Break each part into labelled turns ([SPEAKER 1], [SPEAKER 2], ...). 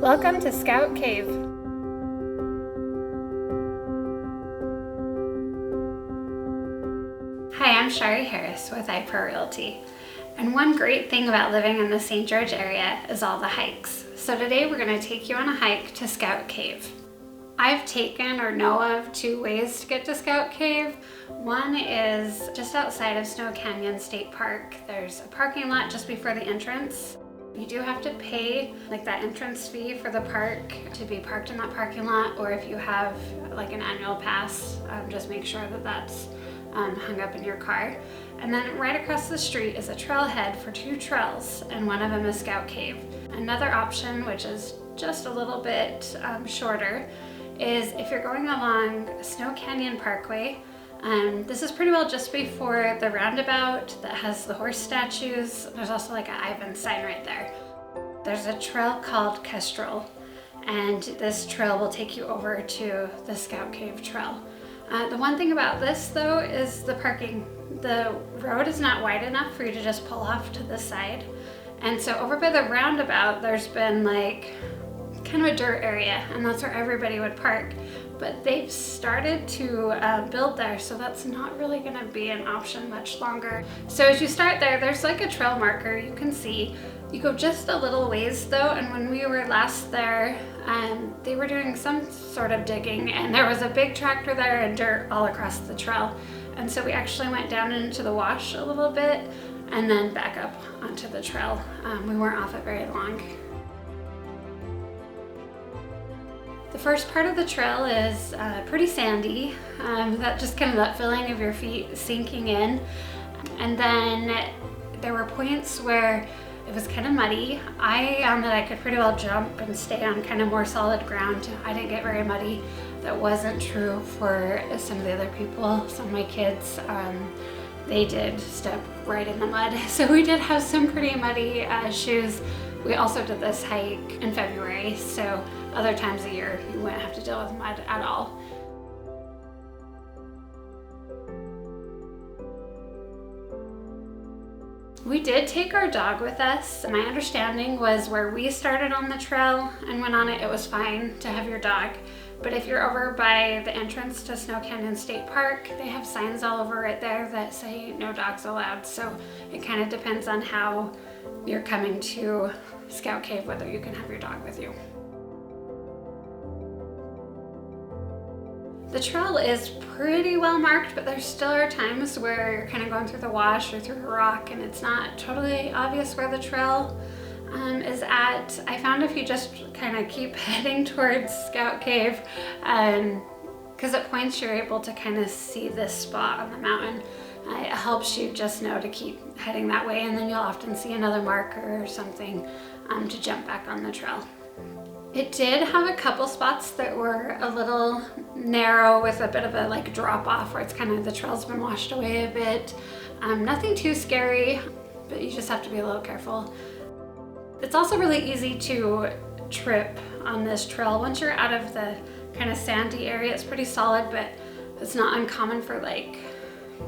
[SPEAKER 1] Welcome to Scout Cave. Hi, I'm Sharee Harris with Fathom Realty. And one great thing about living in the St. George area is all the hikes. So today we're going to take you on a hike to Scout Cave. I've taken or know of two ways to get to Scout Cave. One is just outside of Snow Canyon State Park. There's a parking lot just before the entrance. You do have to pay like that entrance fee for the park to be parked in that parking lot, or if you have like an annual pass, just make sure that that's hung up in your car. And then right across the street is a trailhead for two trails, and one of them is Scout Cave. Another option, which is just a little bit shorter, is if you're going along Snow Canyon Parkway. This is pretty well just before the roundabout that has the horse statues. There's also like an Ivan sign right there. There's a trail called Kestrel, and this trail will take you over to the Scout Cave Trail. The one thing about this though is the parking. The road is not wide enough for you to just pull off to the side. And so over by the roundabout, there's been like kind of a dirt area, and that's where everybody would park. But they've started to build there, so that's not really gonna be an option much longer. So as you start there, there's like a trail marker you can see. You go just a little ways though, and when we were last there, they were doing some sort of digging, and there was a big tractor there and dirt all across the trail. And so we actually went down into the wash a little bit and then back up onto the trail. We weren't off it very long. The first part of the trail is pretty sandy, that just kind of that feeling of your feet sinking in. And then there were points where it was kind of muddy. I found that I could pretty well jump and stay on kind of more solid ground. I didn't get very muddy. That wasn't true for some of the other people. Some of my kids, they did step right in the mud. So we did have some pretty muddy shoes. We also did this hike in February, so other times a year you wouldn't have to deal with mud at all. We did take our dog with us. My understanding was where we started on the trail and went on it, it was fine to have your dog. But if you're over by the entrance to Snow Canyon State Park, they have signs all over it there that say no dogs allowed. So it kind of depends on how you're coming to Scout Cave, whether you can have your dog with you. The trail is pretty well marked, but there still are times where you're kind of going through the wash or through a rock and it's not totally obvious where the trail is at. I found if you just kind of keep heading towards Scout Cave, because at points you're able to kind of see this spot on the mountain. It helps you just know to keep heading that way, and then you'll often see another marker or something to jump back on the trail. It did have a couple spots that were a little narrow with a bit of a like drop off where it's kind of the trail's been washed away a bit. Nothing too scary, but you just have to be a little careful. It's also really easy to trip on this trail. Once you're out of the kind of sandy area, it's pretty solid, but it's not uncommon for like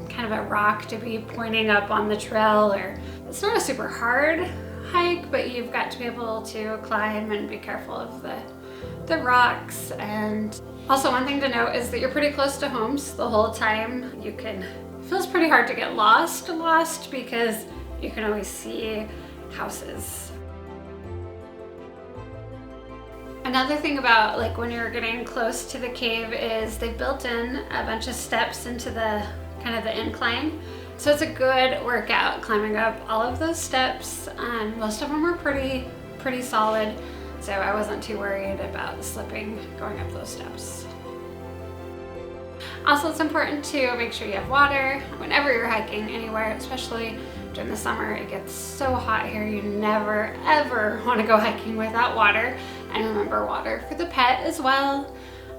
[SPEAKER 1] kind of a rock to be pointing up on the trail, or it's not a super hard hike, but you've got to be able to climb and be careful of the rocks. And also one thing to note is that you're pretty close to homes the whole time. It feels pretty hard to get lost because you can always see houses. Another thing about like when you're getting close to the cave is they built in a bunch of steps into the kind of the incline. So it's a good workout climbing up all of those steps. Most of them were pretty solid, so I wasn't too worried about slipping going up those steps. Also, it's important to make sure you have water whenever you're hiking anywhere, especially during the summer. It gets so hot here, you never ever want to go hiking without water. And remember, water for the pet as well.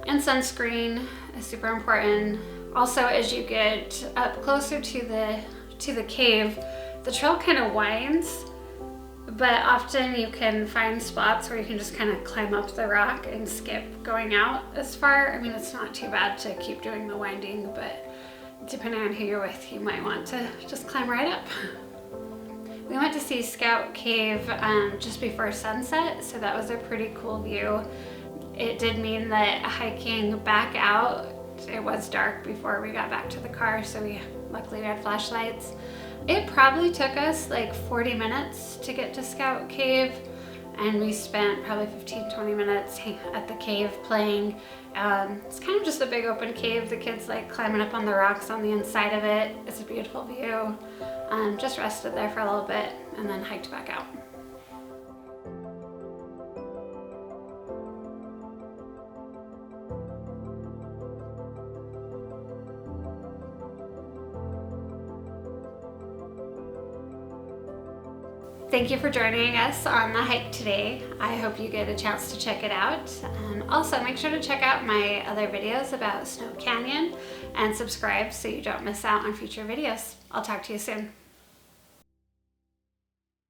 [SPEAKER 1] And sunscreen is super important. Also, as you get up closer to the cave, the trail kind of winds, but often you can find spots where you can just kind of climb up the rock and skip going out as far. I mean, it's not too bad to keep doing the winding, but depending on who you're with, you might want to just climb right up. We went to see Scout Cave just before sunset, so that was a pretty cool view. It did mean that hiking back out, it was dark before we got back to the car, so luckily we had flashlights. It probably took us like 40 minutes to get to Scout Cave, and we spent probably 15-20 minutes at the cave playing. It's kind of just a big open cave. The kids like climbing up on the rocks on the inside of it. It's a beautiful view. Just rested there for a little bit and then hiked back out. Thank you for joining us on the hike today. I hope you get a chance to check it out. Also, make sure to check out my other videos about Snow Canyon and subscribe so you don't miss out on future videos. I'll talk to you soon.